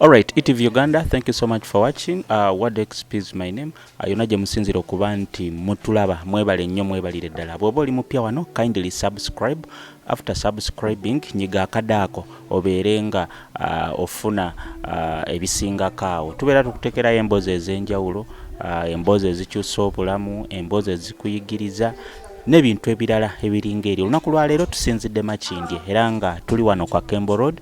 Alright, Etv Uganda, thank you so much for watching. What XP is my name. Yonna gye musinzira okuba nti mutulaba mwebale nnyo mwebalire ddala. Bw'oba oli mupya wano, kindly subscribe. After subscribing, nyiga akadaako obeere nga ofuna ebisingako awo. Tubeera tukutekerayo emboozi ez'enjawulo, emboozi ezikyusa obulamu, emboozi ezikuyigiriza n'ebintu ebirala ebiringa eri. Olunaku lwa leero tusinzidde Makindye era nga tuli wano kwa Kembo Road.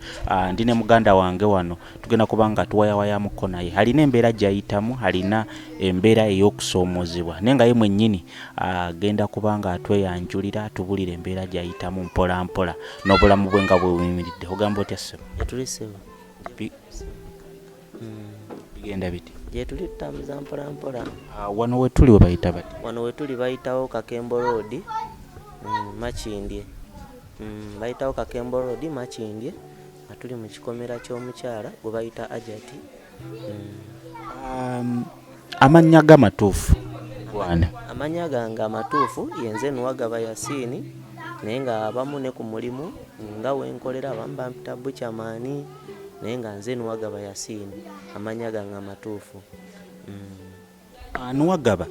Ndi ne muganda wange wano tugenda kuba nga tuwayawayamuko naye. Alina embeera gy'ayitamu, alina embeera ey'okusoomozebwa naye nga ye mwennyini agenda kuba nga atweyanjulira atubulira embeera gy'ayitamu mpola mpola n'obulamu bwe nga bwe buyimiridde. Ogamba otya ssebo? Etulisebo bigenda biti? gye tuli tutambuza mpola mpola. Wano we tuli we bayita bati? Wano we tuli bayitawo Kakembo Road Makindye. Bayitawo Kakembo Road Makindye nga tuli mu kikomera ky'omukyala gwe bayita Ajati. Amannya g'amatuufu wana? Amannya gange amatuufu yenze Nuwagaba Yasini, naye nga abamu ne ku mulimu nga wenkolera abamu bampita Bukyamaani, naye nga nze Nuwagaba Yasini amannya gange amatuufu. Nuwagaba,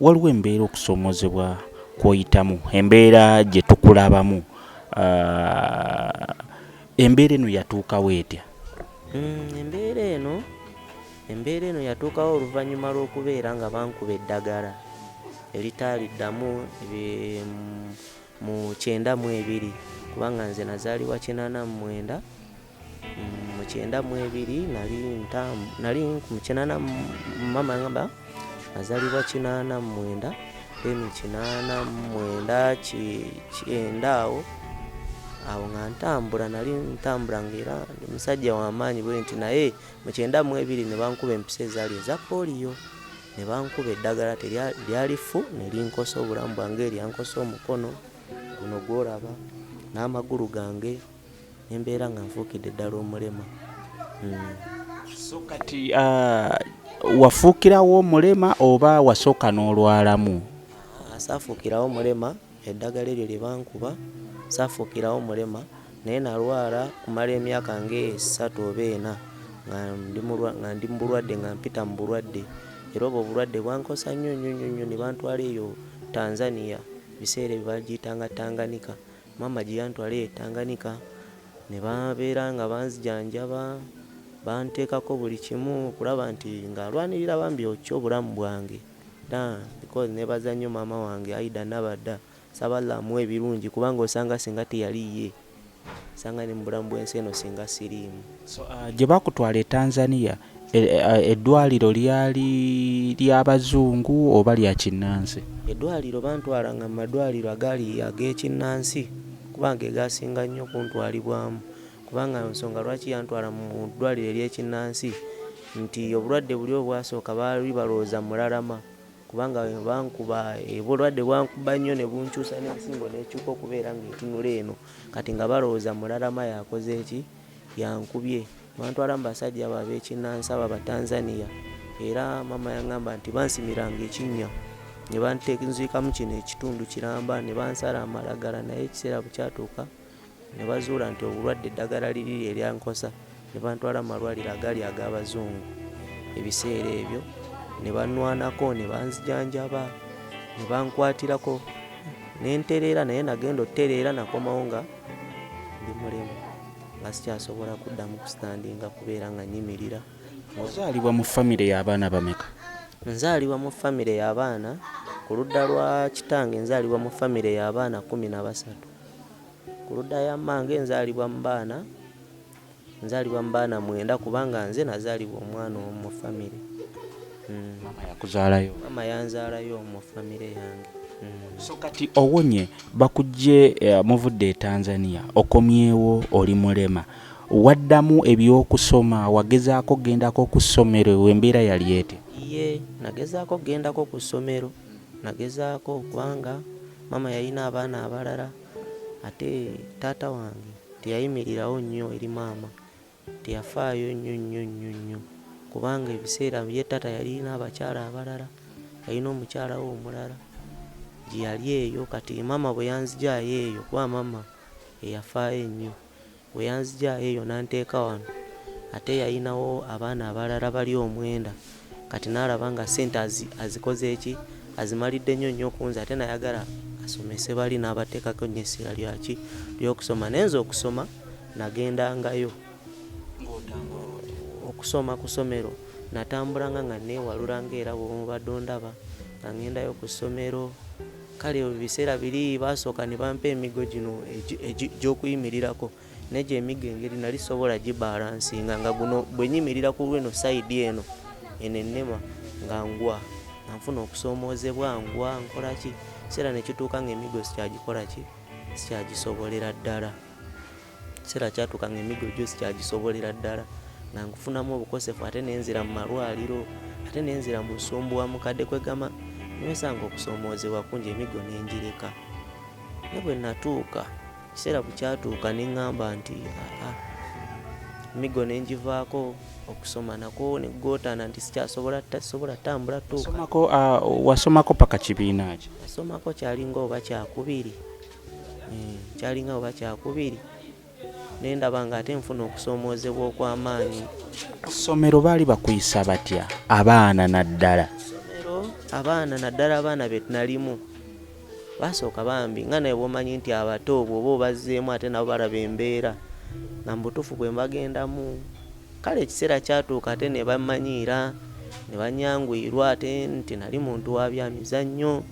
waliwo embeera okusoomozebwa kw'oyitamu, embeera gye tukulabamu, embeera eno yatuukawo etya? Embeera eno yatuukawo oluvannyuma lw'okubeera nga bankuba eddagala eritaaliddamu mu 92, kubanga nze nazaalibwa 89. Mu 92 nali mu 80, mama ngamba nazaalibwa 89, then 89 kyenda awo nga nali ntambula ng'era ndi musajja w'amaanyi bwe nti, naye mu 92 ne bankuba empisa ezaali eza Polio, ne bankuba eddagala lyali Effu ne linkosa obulamu bwange, lyankosa omukono guno gw'olaba n'amagulu gange, nembeera nga nfuukidde ddala omulema. So kati wafuukirawo omulema oba wasooka n'olwalamu? Saafuukirawo mulema, eddagala eryo lye bankuba saafuukirawo mulema, naye nalwala kumala emyaka nga 3 oba 4 nga ndi mu bulwadde, nga mpita mu bulwadde, era obwo obulwadde bwankosa nnyo ne bantwala eyo Tanzania, biseera ebyo bagiyitanga Tanganyika. Mama gye yantwala eyo Tanganyika, ne babeera nga banzijanjaba, banteekako buli kimu okulaba nti ng'alwanirira bambi okya obulamu bwange. Because nebaza nnyo maama wange Aida Nabadda, sabalamu ebirungi, kubanga osanga singa teyaliye sanga ne mu bulamu bw'ensi eno singa siriimu. So gye bakutwala e Tanzania, eddwaliro lyali ly'abazungu oba lya kinnansi? Eddwaliro bantwala nga mu madwaliro agali ag'ekinnansi, kubanga egasinga nnyo kuntwalibwamu, kubanga nsonga lwaki yantwala mu ddwaliro ery'ekinnansi nti obulwadde buli obwasooka baali balowooza mulalama, kubanga bankuba obulwadde bwankuba nnyo ne bunkyusa n'ensingo n'ekyuka okubeera ng'etunula eno, kati nga balowooza mulalama yakoze eki, yankubye. Bantwala mu basajja ab'ekinnansi abo Abatanzania, era mama yaŋŋamba nti bansimiranga ekinnya ne banteekinziikamu kino ekitundu kiramba, ne bansala amalagala, naye ekiseera bwe kyatuuka ne bazuula nti obulwadde eddagala liri eryankosa, ne bantwala mu malwaliro agali ag'abazungu. Ebiseera ebyo ne bannwanako, ne banzijanjaba, ne bankwatirako, ne ntereera, naye nagenda otereera nakomawo nga ndi mulemu, nga sikyasobola kuddamu kusitandinga kubeera nga nyimirira. Ozaalibwa mu famire y'abaana bameka? Nzaalibwa mu famire y'abaana, ku ludda lwa kitange nzaalibwa mu famire y'abaana 13. Ku ludda ya mmange nzaalibwa mu baana 9, kubanga nze nazaalibwa omwana omu mu famire. Mama yakuzaalayo? Mama yanzaalayo mu famire yange. So kati owonye, bakujje muvudde e Tanzania, okomyewo oli mulema, waddamu eby'okusoma, wagezaako gendako ku ssomero, embeera yali etya? Ye nagezaako gendako ku ssomero, nagezaako kubanga mama yalina abaana abalala, ate taata wange teyayimirirawo nnyo eri maama, teyafaayo nnyo, kubanga ebiseera ye taata yalina abakyala abalala, yalina omukyala we omulala gye yali eyo. Kati mama bwe yanzijaayo eyo, kuba mama eyafaayo ennyo, bwe yanzijaayo eyo n'anteeka wano, ate yayinawo abaana abalala bali 9 kati n'alaba nga ssente azikoze eki azimalidde nnyo kunze ate nayagala asomese bali n'abateekako nnyo essira ly'okusoma. Nenze okusoma nagendangayo okusoma ku ssomero, natambulanga nga neewalula ng'era bw'omubadde ondaba nga ngendayo ku ssomero. Kale ebiseera biri basooka ne bampa emigo gino gy'okuyimirirako, negyo emigo engeri nali sobola gibalansinga nga guno bwe nyimirira ku lweno sayidi eno ennema nga ngwa nga nfuna okusoomoozebwa ngwa nkola ki. Kiseera ne kituuka ng'emigo sikyagisobolera ddala. Kiseera kyatuuka ng'emigo gyo sikyagisobolera ddala nga nkufunamu obukosefu, ate nenzira mu malwaliro, ate nenzira mu nsumbu wa mukadde kwegama nimesanga okusoomoozebwa kungi, emigo n'engireka. Ne bwe natuuka kiseera bwe kyatuuka ne ŋŋamba nti emigo n'engivaako, okusoma nako ne gootaana nti tasobola tambula tuuka. Wasomako paka kibiina ki? Nasomako kyalinga oba kyakubiri, kyalinga oba kyakubiri nendaba nga ate nfuna okusoomoozebwa okw'amaanyi. Ssomero baali bakuyisa batya abaana naddala? Abaana naddala abaana be tunalimu basooka bambi nga naye bw'omanyi nti abato bw'oba obazzeemu ate nabo balaba embeera nga mbutuufu bwe mbagendamu. Kale ekiseera kyatuuka ate ne bamanyiira ne banyangwirwa ate nti nali muntu wa bya mizannyo,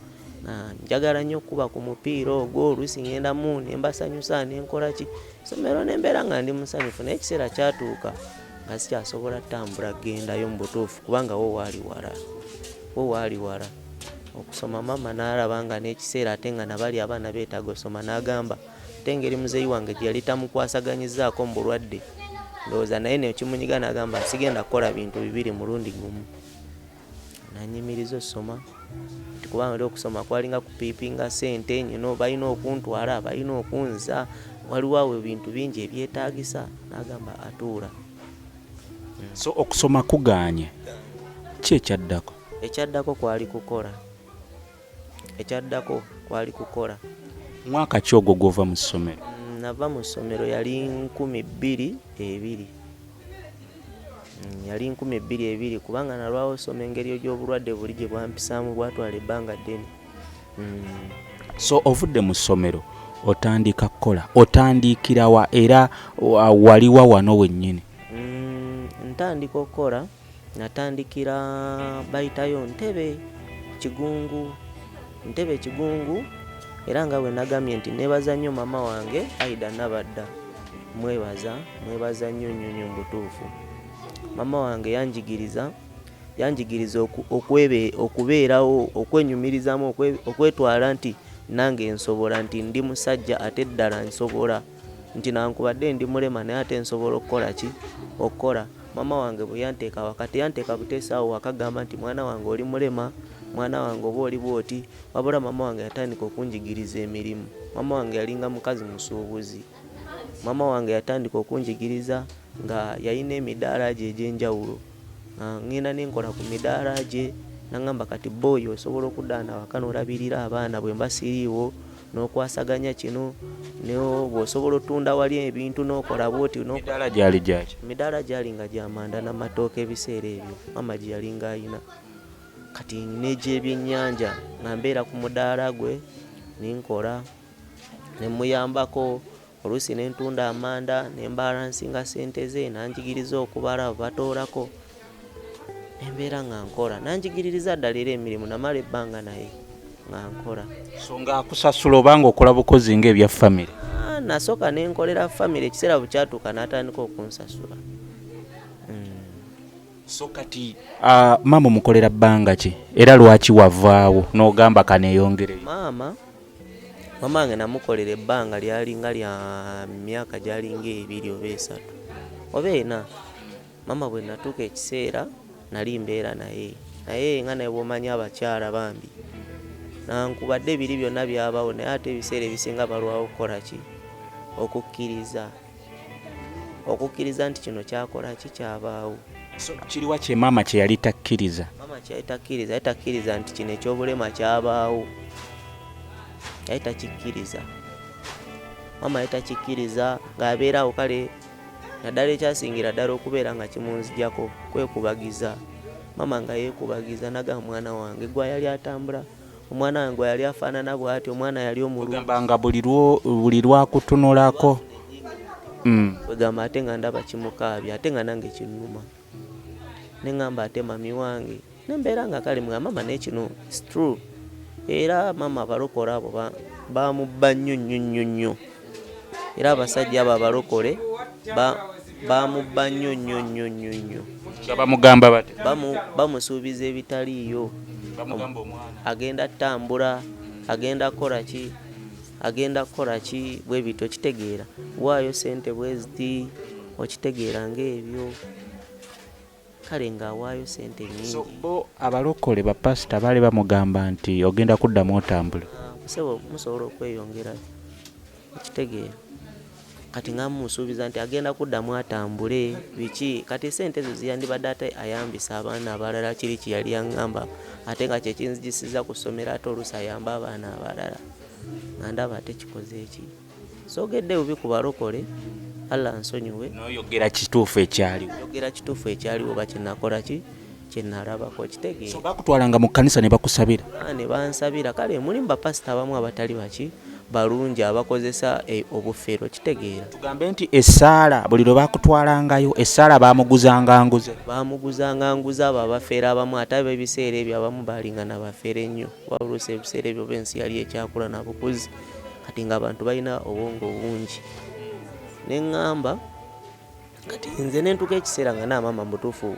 njagala nnyo okuba ku mupiira ogwo. Oluusi ngendamu ne mbasanyusa ne nkola ki, ssomero ne mbeera nga ndi musanyufu. Naye ekiseera kyatuuka nga sikyasobola ttambula gendayo mu butuufu kubanga wo waali wala okusoma. Mama n'alaba nga n'ekiseera ate nga nabali abaana beetaaga osoma, n'agamba ate engeri muzeeyi wange gye yali tamukwasaganyizzaako mu bulwadde, ndowooza naye nekimunyiga n'agamba sigenda kukola bintu bibiri mulundi gumu. Nanyimiriza osoma nti kubanga oli okusoma kwalinga kupiipinga ssente nyino, balina okuntwala, balina okunza, waliwo awo ebintu bingi ebyetaagisa. N'agamba atuula. So okusoma kugaanye, ki ekyaddako? Ekyaddako kwali kukola. Mwaka ki ogwo gw'ova mu ssomero? Nava mu ssomero yali 2002. Yali 2002 kubanga nalwawo osoma engeri gy'obulwadde buli gye bwampisaamu bwatwala ebbanga ddene. So ovudde mu ssomero otandika kukola, otandikira wa era waliwa wano wennyini? Ntandika okukola natandikira bayitayo Ntebe Kigungu, era nga bwe nagambye nti nebaza nnyo mama wange Aida Nabadda, mwebaza nnyo mu butuufu. Mama wange yanjigiriza okubeerawo, okwenyumirizamu, okwetwala nti nange nsobola, nti ndi musajja ate ddala nsobola, nti nankubadde ndi mulema naye ate nsobola okukola. Mama wange bwe yanteeka wakati, yanteeka buteesaawo wakagamba nti mwana wange oli mulema, mwana wange oba oli bwoti. Wabula mama wange yatandika okunjigiriza emirimu. Mama wange yalinga mukazi musuubuzi. Mama wange yatandika okunjigiriza nga yalina emidaala gye egy'enjawulo. Ngenda nenkola ku midaala gye, nangamba kati boyi osobola okuddaana waka n'olabirira abaana bwe mbasiriiwo, n'okwasaganya kino, bw'osobola otunda wali ebintu n'okola bwoti. Emidaala gyali gyaki? Emidaala gyali nga gy'amanda n'amatooke ebiseera ebyo mama gye yalinga ayina. Kati n'egy'ebyennyanja nga mbeera ku mudaala gwe ninkola, ne muyambako. Oluusi ne ntunda amanda ne mbalansinga ssente ze, nanjigiriza okubala batoolako. Embeera nga nkola, nanjigiririza ddala era emirimu namala ebbanga naye nga nkola. So nga akusasula obanga okola bukozi ng'ebya famire? Nasooka ne nkolera famire, ekiseera bwe kyatuuka n'atandika okunsasula. So kati mama omukolera bbanga ki era lwaki wavaawo n'ogamba kaneeyongereyo? Mama wange namukolera ebbanga lyalinga lya myaka gyalinga 2 oba 3 oba 4. Mama bwe natuuka ekiseera nali mbeera naye nga naye bw'omanyi abakyala bambi nankubadde biri byonna byabawo, naye ate ebiseera ebisinga balwawo okukola ki, okukkiriza nti kino kyakola ki, kyabaawo. So kiriwa kye mama kye yali takkiriza? Mama kye yali takkiriza nti kino eky'obulema kyabaawo. Yali takikkiriza ng'abeerawo. Kale naddala ekyasingira ddala okubeera nga kimunzijako kwekubagiza. Mama nga yeekubagiza naga mwana wange gwa yali atambula, omwana wange gwa yali afaanana bw'ati, omwana yali omulungi. Ogamba nga buli lwakutunulako Wegamba ate nga ndaba kimukaabya, ate nga nange kinnuma. Ne ŋŋamba ate mami wange nembeera nga kale mga mama n'ekino it's true. Era mama abalokole abo bamubba nnyo. Era abasajja abo abalokole bamubba nnyo. Bamugamba bate? Bamusuubiza ebitaliiyo. Bamugamba omwana agenda ttambula, agenda kukola ki bwe bityo, okitegeera. Waayo ssente bwe ziti, okitegeera ng'ebyo. Kale ng'awaayo ssente nnyingi. So bo abalokole bapasita baali bamugamba nti ogenda kuddamu otambule. Musobola okweyongerayo, okitegeera. Kati nga mumusuubiza nti agenda kuddamu atambule biki, kati ssente ezo ziyandibadde ate ayambisa abaana abalala, kiri kiyali yaŋŋamba, ate nga kyekinzigisiza ku ssomero ate oluusi ayamba abaana abalala. Nga ndaba ate kikoze eki. Soogedde bubi ku balokole, Allah nsonyiwe. N'oyogera kituufu ekyaliwo. Yogera kituufu ekyaliwo oba kyenakola ki, kyenalabako, kitegeera. So bakutwalanga mu kkanisa ne bakusabira? Ne bansabira. Kale mulimu bapasita abamu abatali baki balungi abakozesa obufeero, kitegeera. Tugambe nti essaala buli lwe bakutwalangayo essaala baamuguzanga nguze abo abafeera abamu, ate ab'ebiseera ebyo abamu baalinga nabafeera ennyo. Wabuluusi ebiseera ebyo b'ensi yali ekyakula na bukuzi, kati ng'abantu balina obwongo bungi. Ne ŋŋamba kati nze ne ntuuka ekiseera nga naamama mutuufu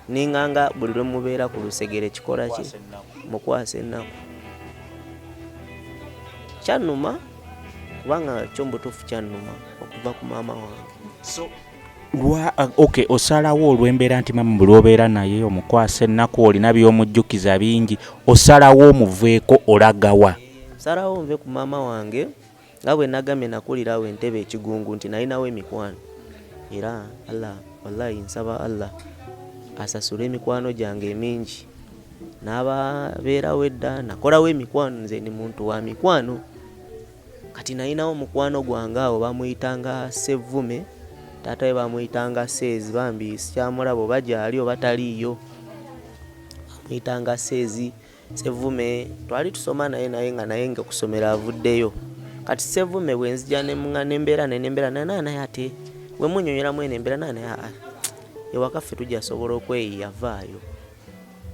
niŋŋanga buli lwe mubeera ku lusegere kikola ki, mukwasa ennaku. Kyannuma kubanga kyo mubutuufu kyannuma okuva ku maama wange. So okay, osalawo olw'embeera nti mama buli obeera naye omukwasa ennaku, olina by'omujjukiza bingi, osalawo omuveeko olagawa? Salawo nve ku maama wange nga bwe nagambye nakulirawo entebe ekigungu nti nalinawo emikwano. Era Allah wallahi nsaba Allah asasule emikwano gyange emingi. N'ababeerawo edda nakolawo emikwano, nze ni muntu wa mikwano. Kati nalinawo mukwano gwange awo bamuyitanga Ssevume, taata we bamuyitanga Seezi, bambi sikyamulaba oba gyali oba taliiyo. Bamuyitanga Seezi. Ssevume twali tusoma naye nga naye nga kusomera avuddeyo. Kati Ssevume bwe nzija nembeera naye ate bwe munnyonnyolamu eno embeera naye ewaka ffe tujja sobola okweyiya, vaayo.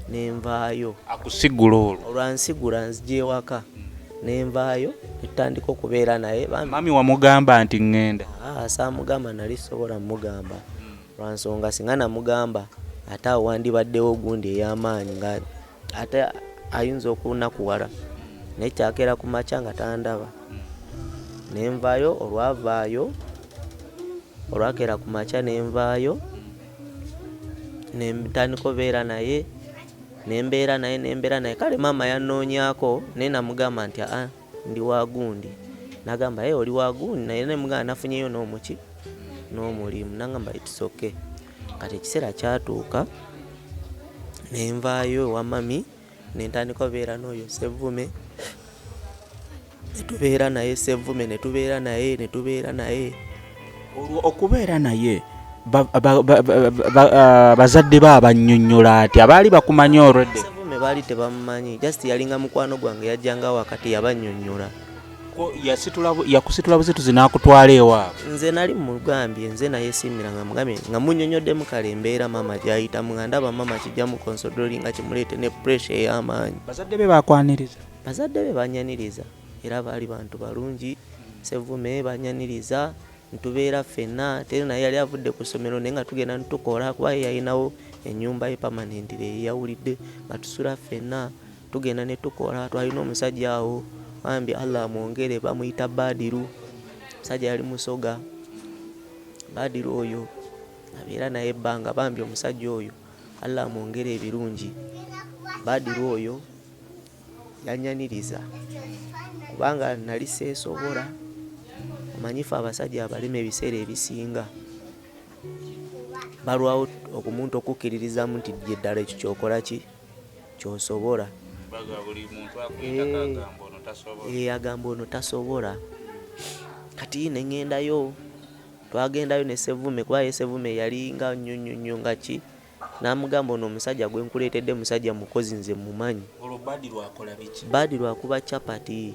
Nenvaayo. Akusigula olwo? Olwansigula nzija ewaka. Nenvaayo netutandika okubeera naye. Mami wamugamba nti ŋŋenda? Saamugamba, nali sobola mugamba. Lwansonga singa namugamba ate awo wandibaddewo gundi ey'amaanyi nga ate ayinza okunakuwala. Naye kyakeera ku makya nga tandaba. Nenvaayo, olwakeera ku makya nenvaayo. Nentandika obeera naye. Nembeera naye. Kale maama yannoonyako naye namugamba nti ndi wagundi. Nagamba oli wagundi, naye nemugamba nafunyeyo n'omulimu. Nagamba it's okay. Kati ekiseera kyatuuka nenvaayo ewa mami, nentandika obeera n'oyo Ssevume. Netubeera naye Ssevume, netubeera naye. Olwo okubeera naye bazadde be abannyonnyola ati abaali bakumanya already? Ssevume baali tebamumanyi, just yalinga mukwano gwange, yajjanga wakati yabannyonnyola. Yakusitula buzituzi n'akutwala ewaabwe? Nze nali mugambye, nze naye siimira nga mugambye nga munnyonnyoddemu kale embeera maama gy'ayitamu, nga ndaba maama kijja mu konsodoli nga kimuleete ne pressure ey'amaanyi. Bazadde be bakwaniriza? Bazadde be banyaniriza era baali bantu balungi. Ssevume banyaniriza, ntubeera ffenna. Ate naye yali avudde ku ssomero naye nga tugenda nitukola, kuba yalinawo ennyumba ye permanent yawulidde nga tusula ffenna tugenda ne tukola. Twalina omusajja awo bambi Allah amwongere, bamuyita Badiru. Musajja yali musoga. Badiru oyo abeera naye ebbanga, bambi omusajja oyo Allah amwongere ebirungi. Badiru oyo yanyaniriza kubanga nali seesobola. Omanyifu abasajja abalema ebiseera ebisinga balwawo okumuntu okukkiririzamu nti gye ddala ekyo kyokola ki, kyosobola. Agamba ono tasobola. Kati neŋŋendayo twagendayo ne Ssevume kuba ye Ssevume yali nga nnyonnyonnyo nga ki n'amugamba ono omusajja gwe nkuleetedde musajja mukozi nze mumanyi. Olwo Badru akola biki? Badru akuba capati,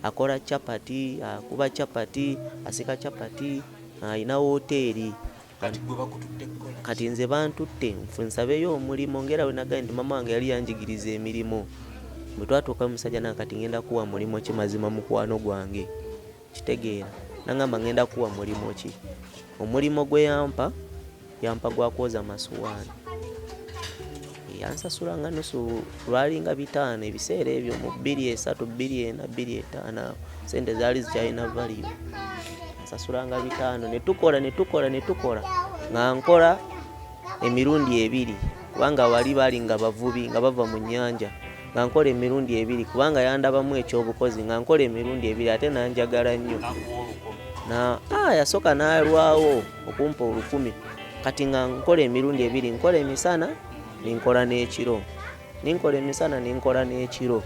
akola capati, akuba capati, asika capati, ayina woteeri. Kati gwe bakututte kola. Kati nze bantutte nsabeyo omulimu ngera we nagaye nti mama wange yali yanjigiriza emirimu. Bwe twatuuka musajja nange kati ngenda kuwa mulimu ki mazima mukwano gwange. Kitegeera. Nangamba ngenda kuwa mulimu ki. Omulimo gwe yampa gwa kwoza masuwaani. Yansasula nga nusu lwalinga 5 ebiseera ebyo mu 23 24 25 sente zaali zikyalina value. Yansasula nga 5 ne tukola nga nkola emirundi 2 kubanga wali bali nga bavubi nga bava mu nnyanja nga nkola emirundi 2 kubanga yandabamu ekyobukozi nga nkola emirundi 2 ate nanjagala nnyo na yasooka n'alwawo okumpa 10,000 kati nga nkola emirundi 2 nkola emisana ninkola n'ekiro ninkola emisana ninkola n'ekiro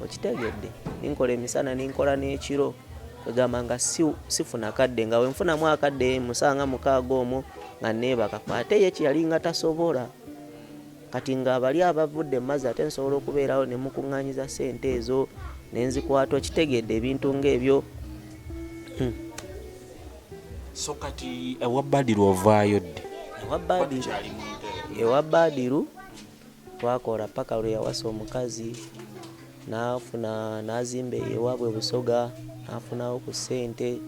okitegedde ninkola emisana ninkola n'ekiro kugamba nga sifuna kadde nga wenfunamu akadde musanga mukaaga omwo nga neebaka ate ye kiyali nga tasobola kati nga bali abavudde mazzi ate nsobola okubeerawo ne mukuŋŋaanyiza ssente ezo nenzikwata okitegedde ebintu ng'ebyo. So kati ewa Badru ovaayo ddi? Ewa Badru twakola paka lwe yawasa omukazi n'afuna n'azimba ewaabwe Busoga n'afunawo ku ssente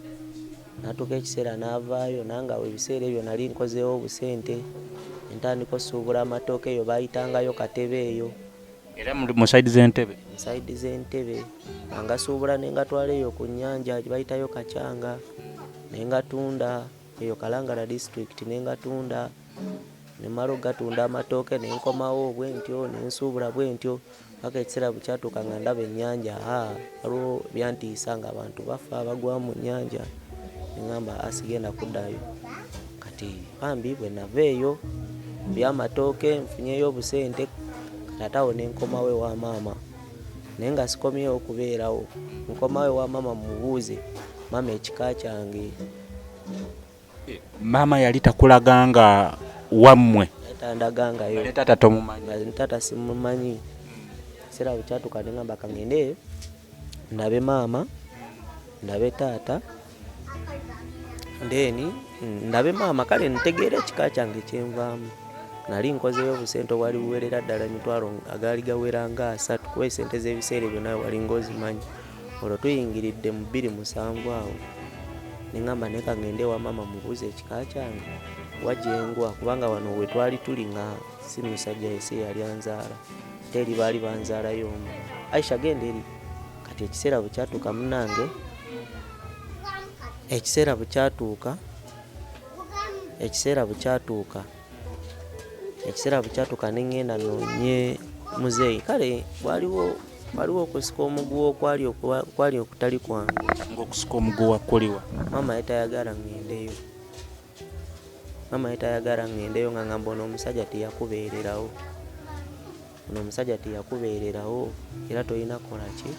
n'atuuka ekiseera n'avaayo nange awo ebiseera ebyo nali nkozeewo busente entandika osuubula amatooke eyo baayitangayo Katebe eyo. Era mu sayidi z'Entebe? Mu sayidi z'Entebe nga ngasuubula ne ngatwala eyo ku nnyanja gye bayitayo Kacanga ne ngatunda eyo Kalangala district ne ngatunda ne mala ogatunda amatooke ne nkomawo bwe ntyo ne nsuubula bwe ntyo paka ekiseera bwe kyatuuka nga ndaba ennyanja waliwo byantiisa nga abantu bafa bagwa mu nnyanja ne ngamba sigenda kuddayo kati bambi bwe nava eyo by'amatooke nfunyeyo obusente kati ate awo ne nkomawo ewa maama naye nga sikomyewo okubeerawo nkomawo ewa maama mubuuze maama ekika kyange. Maama yali takulaganga wammwe? Yatandagangayo. Ne taata tomumanyi? Ne taata simumanyi. Ekiseera bwe kyatuuka ne ngamba kangende ndabe maama ndabe taata ndeni ndabe maama kale ntegeera ekika kyange kyenvaamu. Nali nkozeyo obusente obwali buwerera ddala emitwalo agaali gawera nga 3 kuba esente z'ebiseera ebyo nawe wali ng'ozimanyi. Olwo tuyingiridde mu 27 awo ne ngamba ne kangende wa maama mubuuze ekika kyange wajengwa kubanga wano we twali tuli nga si musajja yesi yali anzaala ate eri baali banzaalayo omu. Aisha genda eri. Kati ekiseera bwe kyatuuka munnange ekiseera bwe kyatuuka ne ngenda noonye muzeeyi kale waliwo okusika omuguwa okwali okutali kwange. Ng'okusika omuguwa kuliwa? Maama yetayagala ngendeyo nga ngamba ono omusajja teyakubeererawo era tolina kola ki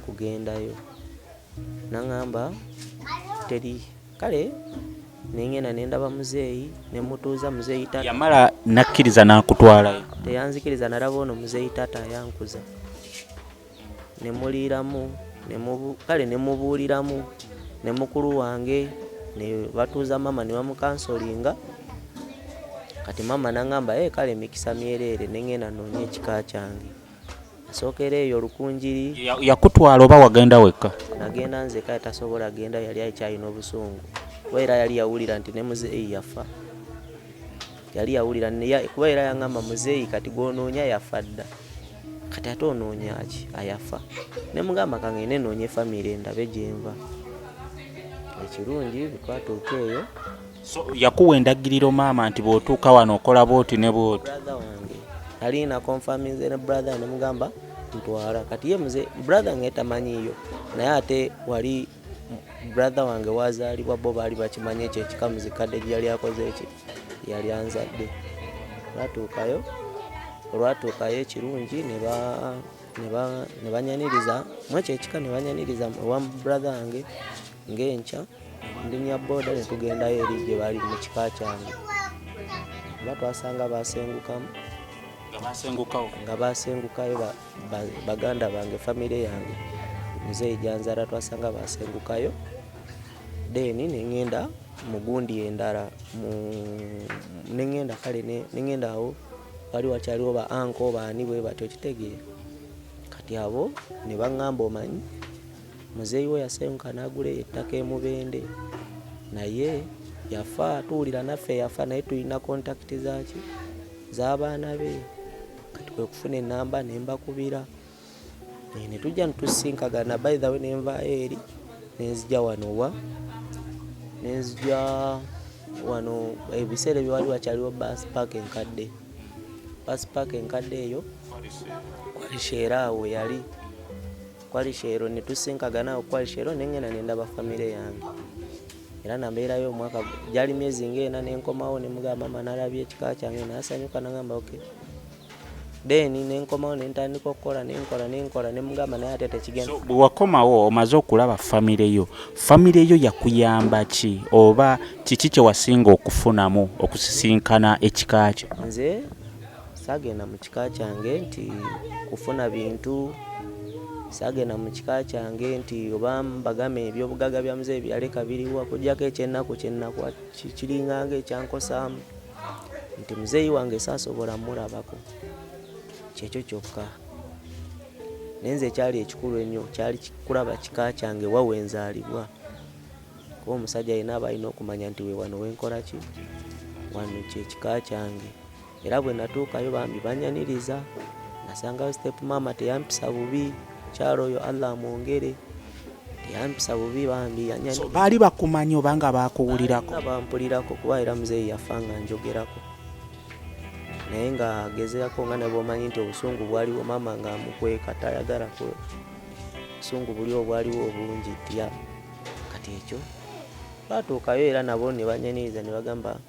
kugendayo. Nangamba teri kale nengenda nendaba muzeeyi nemutuuza muzeeyi tata. Yamala nakkiriza n'akutwalayo? Teyanzikiriza, nalaba ono muzeeyi tata yankuza nemuliiramu kale nemubuuliramu ne mukulu wange ne batuuza mama ne bamukansolinga. Kati mama nangamba kale emikisa myereere nengenda noonye ekika kyange. Nasookera eyo Lukunjiri. Yakutwala oba wagenda wekka? Nagenda nze kale tasobola genda yali akyalina obusungu kuba era yali yawulira nti ne muzeeyi yafa. Yali yawulira kuba era yangamba muzeeyi kati gw'onoonya yafa dda kati ate onoonya ki ayafa. Ne mugamba kangende noonye famire ndabe gyenva. Ekirungi bwetwatuuka eyo. So yakuwa endagiriro maama nti bw'otuuka wano okola bwoti ne bwoti? Brother wange nali na confirminze ne brother ne mugamba ntwala kati ye muze brother nge tamanyiyo naye ate wali brother wange wazaalibwa bo baali bakimanye ekyo ekikamuzikadde gye yali akoze eki yali anzadde. Olwatuukayo ekirungi ne banyaniriza mwekyo ekika ne banyaniriza ewa brother wange ng'enkya ndinya boda ne tugendayo eri gye bali mu kika kyange oba twasanga basengukamu nga basengukayo baganda bange famire yange muzeeyi janzara twasanga basengukayo deni nengenda mugundi endala nengenda kale nengenda awo wali wakyaliwo ba anko baani bwe batyo kitegeera kati abo ne baŋŋamba omanyi muzeeyi we yasenguka n'agula ettaka Mubende naye yafa tuwulira naffe yafa naye tulina kontakiti zaki z'abaana be kati kwe kufuna enamba ne mbakubira ne tujja netusinkagana by the way nenvaayo eri nenzija wano ebiseera ebyo wali wakyaliwo bus park enkadde eyo kwalisheera awo yali kwalisheero ne tusinkagana awo kwalisheero nengenda nendaba famire yange era nambeerayo omwaka gyali myezi ng'ena nenkomawo nemugamba mama nalabye ekika kyange nasanyuka nagamba okay then nenkomawo nentandika okukola nenkola nemugamba naye ate tekigenda. Bwe wakomawo omaze okulaba famire yo yakuyamba ki oba kiki kye wasinga okufunamu okusisinkana ekika kyo? Nze sagenda mu kika kyange nti kufuna bintu, sagenda mu kika kyange nti oba mbagame ebyobugaga bya muzeeyi byaleka biriwa kujjako ekyennaku kiringanga ekyankosaamu nti muzeeyi wange saasobola mulabako kyekyo kyokka. Nenze ekyali ekikulu ennyo kyali kulaba kika kyange wawenzaalibwa kuba omusajja yenna aba alina okumanya nti we wano wenkola ki wano kyekika kyange. Era bwe natuukayo bambi banyaniriza nasangayo step mama teyampisa bubi kyalo oyo Allah amwongere teyampisa bubi bambi yanyaniriza. Baali bakumanyi oba nga bakuwulirako? Bampulirako kuba era muzeeyi yafa nga njogerako naye nga agezerako nga ne bwomanyi nti obusungu bwaliwo mama nga amukweka tayagala ko obusungu buli obwaliwo obungi tya kati ekyo batuukayo era nabo ne banyaniriza ne bagamba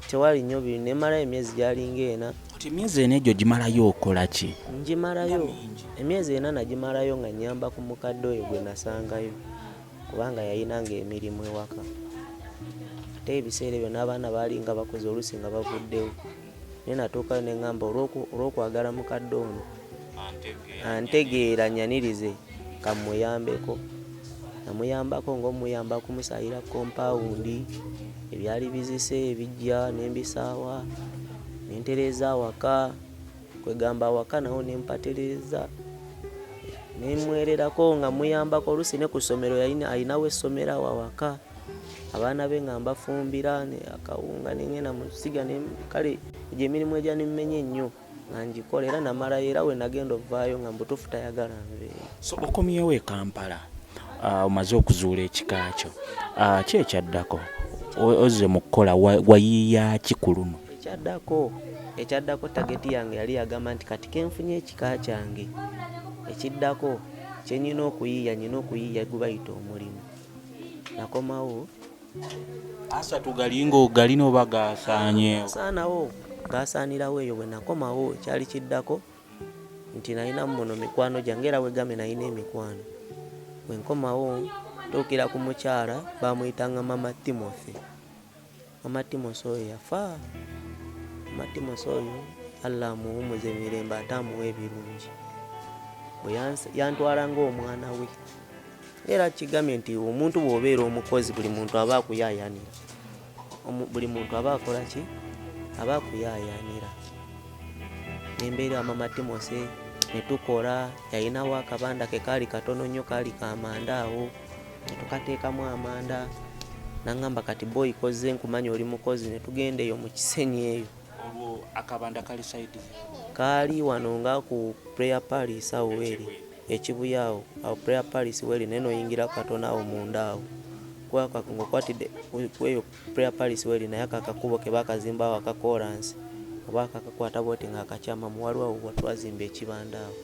tewali nnyo biri nemalayo emyezi gyalinga ena. Emyezi ena egyo gimalayo okola ki? Ngimalayo emyezi ena nagimalayo nga nyamba ku mukadde oyo gwe nasangayo kubanga yayinanga emirimu ewaka ate ebiseera ebyo n'abaana baali nga bakoze olusi nga bavuddewo naye natuukayo neŋŋamba olw'okwagala mukadde ono antegeera nyanirize kamuyambeko. Namuyambako ng'omuyamba kumusayira kompawundi ebyali bizise ebijja nembisaawa nentereeza awaka kwegamba awaka nawo nempatereza nemwererako nga muyambako olusi ne ku ssomero ayinawo essomero awo awaka abaana be nga mbafumbira akawunga nengenda musiga kale egyo emirimu egya nimmenye ennyo nga ngikola era namalayo era we nagenda ovaayo nga mbutuufu tayagala nveeyo. So okomyewo e Kampala omaze okuzuula ekika kyo ki ekyaddako ozze mu kukola wayiiya ki ku luno? Ekyaddako tageti yange yali yagamba nti kati kenfunye ekika kyange ekiddako kyenyina okuyiiya gubayita omulimu. Nakomawo asatu galina oba gasaanyeewo? Saanawo gasaanirawo eyo bwe nakomawo kyali kiddako nti nalinamu muno mikwano gyange era wegambe nalina emikwano. Bwe nkomawo tuukira ku mukyala bamuyitanga mama Timothy. Mama Timothy oyo yafa. Mama Timothy oyo Allah amuwumuze emirembe ate amuwa ebirungi. Bwe yantwala ng'omwana we era kigambye nti omuntu bw'obeera omukozi buli muntu aba akuyaayanira. Buli muntu aba akola ki? Aba akuyaayanira. Nembeera mama Timothy ne tukola yalinawo akabanda ke kaali katono nnyo kaali kamanda awo ne tukateekamu amanda nangamba kati boy koze nkumanya oli mukozi ne tugenda eyo mu Kisenyi eyo. Olwo akabanda kali side kaali wano nga ku prayer palace awo eri ekibuya awo prayer palace weri neno oyingira katono awo munda awo ngokwatidde kweyo prayer palace weri naye akakubo ke bakazimba awo akakoransi oba akakwata bwoti nga akakyama muwaliwo awo watwazimba ekibanda awo.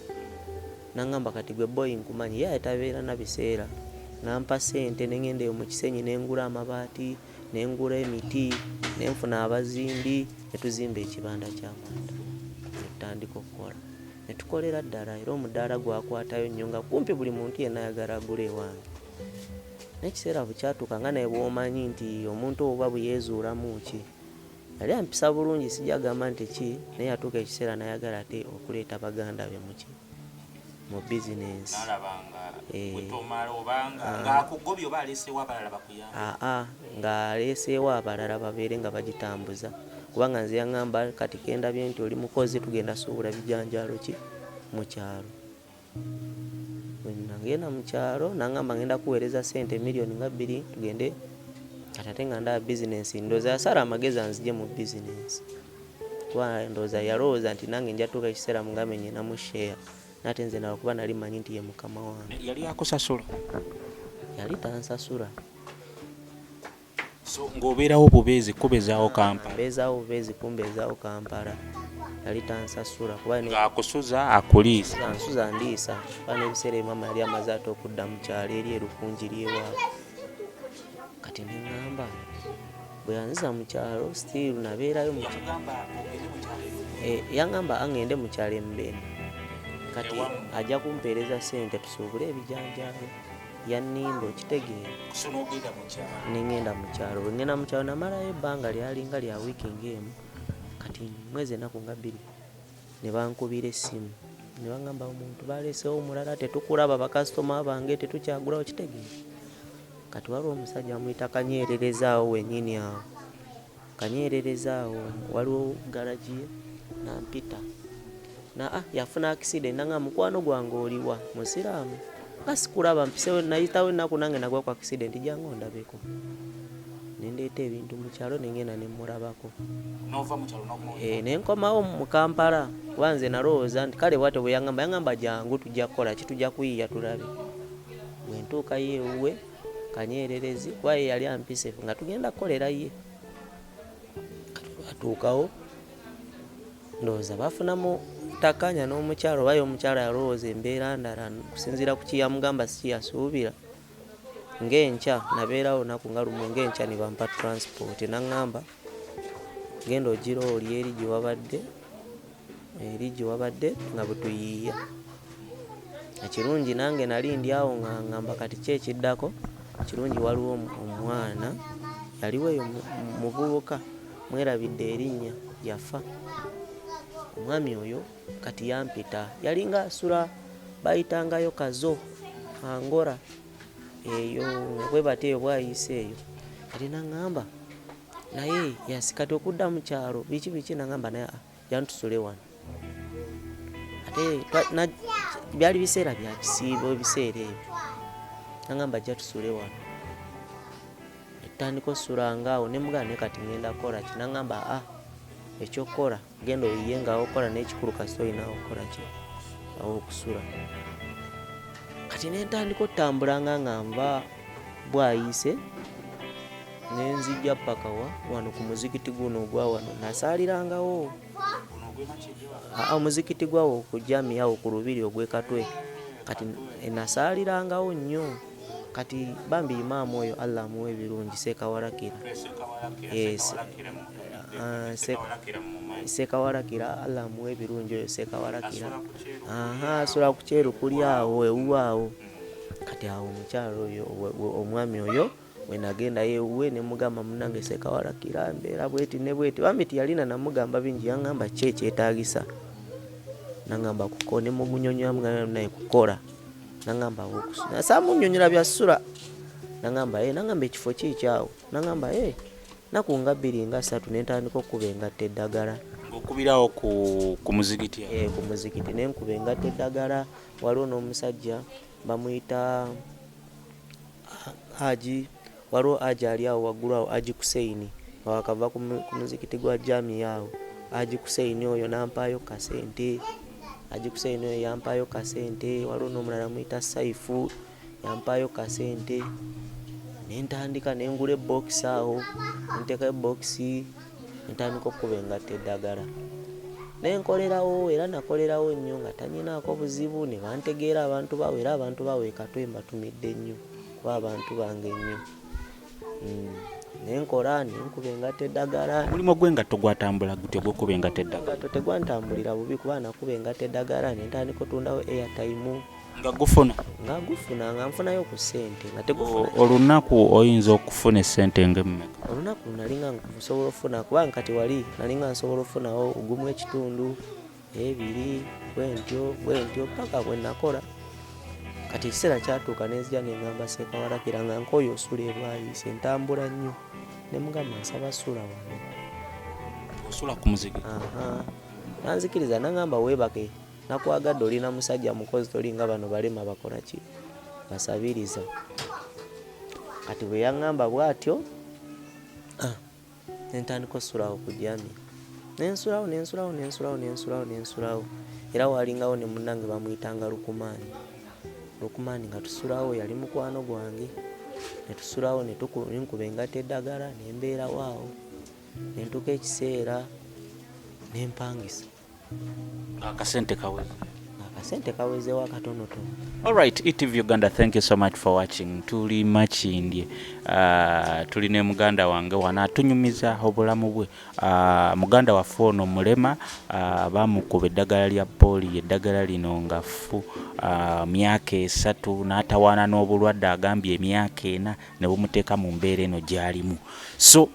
Nangamba kati gwe boy nkumanyi ye tabeera na biseera nampa sente nengenda eyo mu Kisenyi nengula amabaati nengula emiti nenfuna abazimbi netuzimba ekibanda ky'amanda netutandika okukola netukolera ddala era omudaala gwakwatayo nnyo nga kumpi buli muntu yenna ayagala agula ewange n'ekiseera bwe kyatuuka nga naye bw'omanyi nti omuntu oba bwe yeezuulamu ki yali ampisa bulungi sijagamba nti ki naye yatuuka ekiseera nayagala ate okuleeta baganda be muki mu bizinensi ng'aleeseewo abalala babeere nga bagitambuza kubanga nze yaŋŋamba kati kendabye nti oli mukozi tugenda suubula bijanjaalo ki mu kyalo. Bwe nagenda mu kyalo naŋŋamba ngenda kuweereza ssente miliyoni nga 2 tugende kati ate nga ndaba bizinensi ndowooza yasala amagezi anzigye mu bizinensi kuba ndowooza yalowooza nti nange nja tuuka ekiseera mugambe nyina mu share nate nze nala kuba nali manyi nti ye mukama wange. Yali akusasula? Yali tansasula. So ng'obeerawo bubeezi kubeezaawo Kampala? Mbeezaawo bubeezi kumbeezaawo Kampala. Yali tansasula kuba ng'akusuza akuliisa? Ansuza ndiisa kuba n'ebiseera mama yali amaze ate okudda mu kyalo eri erukungi ly'ewaabwe. Kati ne ŋŋamba bwe yanziza mu kyalo still nabeerayo mu kyalo. Yaŋŋamba angende mu kyalo Mbene kati ajja kumpeereza ssente tusuubule ebijanjaalo yannimba okitegeera. Nengenda mu kyalo. Bwe ngenda mu kyalo namalayo ebbanga lyalinga lya wiiki ng'emu kati mwezi ennaku nga 2 ne bankubira essimu ne baŋŋamba omuntu baleesewo omulala tetukulaba bakasitoma bange tetukyagulawo kitegeera. Kati waliwo omusajja amuyita Kanyererezaawo wennyini awo. Kanyererezaawo waliwo garaji ye nampita yafuna accident nanga mukwano gwange oliwa musiraamu nga sikulaba mpisewo nayitawo ennaku nange nagwa ku accident jangu ondabeko. Nendeeta ebintu mu kyalo nengenda ne mmulabako. Nenkomawo mu Kampala kuba nze nalowooza nti kale bwate bwe yaŋŋamba jangu tujja kukola ki tujja kuyiiya tulabe. Bwe ntuukayo ewuwe Kanyererezi kuba ye yali ampise nga tugenda kukolera ye. Atuukawo ndowooza bafunamu takanya n'omukyalo oba omukyalo yalowooza embeera ndala kusinziira ku kiyamugamba si kiyasuubira. Ng'enkya nabeerawo naku nga lumu ng'enkya ne bampa transport naŋŋamba genda ogira oli eri gye wabadde nga bwe tuyiiya. Ekirungi nange nali ndi awo nga ŋŋamba kati ki ekiddako kirungi waliwo omwana yaliwo eyo muvubuka mwerabidde erinnya yafa. Omwami oyo kati yampita yalinga asula bayitangayo Kazo Angora eyo bwe bateeyo bwayise eyo kati naŋŋamba naye yasikati okudda mu kyalo biki naŋŋamba naye jantusule wano ate byali biseera bya kisiibo ebiseera ebyo naŋŋamba jja tusule wano etandika osulanga awo ne mugana ne kati ngenda kukola ki naŋŋamba ekyokukola genda oyiye nga okola n'ekikulu kasita olinawo okukola ki awo okusula. Kati nentandika otambulanga nga nva bwayise nenzijja paka wano ku muzikiti guno ogwa wano nasaalirangawo. Omuzikiti gwawo ku jami awo ku lubiri ogw'Ekatwe kati nasaalirangawo nnyo. Kati bambi imaamu oyo Allah amuwe ebirungi Sekawarakira Sekawarakira Allah amuwe ebirungi oyo Sekawarakira asula ku kyeru kuli awo ewuwaawo. Kati awo omukyalo oyo omwami oyo we nagenda yewuwe ne mugamba munnange Sekawarakira mbeera bweti ne bweti bambi tiyalina namugamba bingi yaŋŋamba ki ekyetaagisa naŋŋamba kuko ne mugunyonyola naye kukola naŋŋamba wokusula saamunnyonnyola bya ssula naŋŋamba naŋŋamba ekifo kiikyawo naŋŋamba naku nga 2 nga 3 nentandika okuba engatta eddagala. Ng'okubirawo ku muzikiti? Ku muzikiti nenkuba engatta eddagala. Waliwo n'omusajja bamuyita Haji, waliwo Haji ali awo waggulu awo Haji Kuseini wakava ku muzikiti gwa jami awo. Haji Kuseini oyo nampaayo kasente. Haji Kuseini oyo yampaayo kasente. Waliwo n'omulala muyita Saifu yampaayo kasente. Nentandika nengula box awo nteekayo box nentandika okuba engatta eddagala. Nenkolerawo era nakolerawo nnyo nga tanyinaako buzibu ne bantegeera abantu bawe era abantu bawe Katwe mbatumidde nnyo kuba abantu bange nnyo. Nenkola nenkuba engatta eddagala. Mulimu gw'engatto gwatambula gutya gw'okuba engatta eddagala? Engatto tegwantambulira bubi kuba nakuba engatta eddagala nentandika otundawo airtime. nga gufuna nga nfunayo ku ssente nga tegufuna. Olunaku oyinza okufuna essente ng'emmeka? Olunaku nalinga nsobola okufuna kubanga kati wali nalinga nsobola okufunawo ogumu ekitundu, ebiri, bwentyo paka bwe nakola. Kati ekiseera kyatuuka nenzija neŋŋamba Ssekawalakira nga nkooye osula e Bwayiise ntambula nnyo ne mugamba nsaba sula wano. Osula ku Muziga? Nanzikiriza naŋŋamba weebake, nakwagadde olina musajja mukozi tolinga bano balema bakola ki basabiriza. Kati bwe yaŋŋamba bw'atyo nentandika osulawo ku jami nensulawo era walingawo ne munnange bamuyitanga Lukumaani nga tusulawo yali mukwano gwange ne tusulawo nenkuba engatta eddagala ne mbeerawo awo nentuuka ekiseera nempangisa akasente kawezeewo akatonotono. Alright, Etv Uganda, thank you so much for watching. Tuli Makindye, tuli ne muganda wange wano atunyumiza obulamu bwe. Muganda waffe ono mulema, bamukuba eddagala lya Polio, eddagala lino nga Effu myaka 3 n'atawaana n'obulwadde agambye emyaka 4 ne bumuteeka mu mbeera eno gy'alimu. So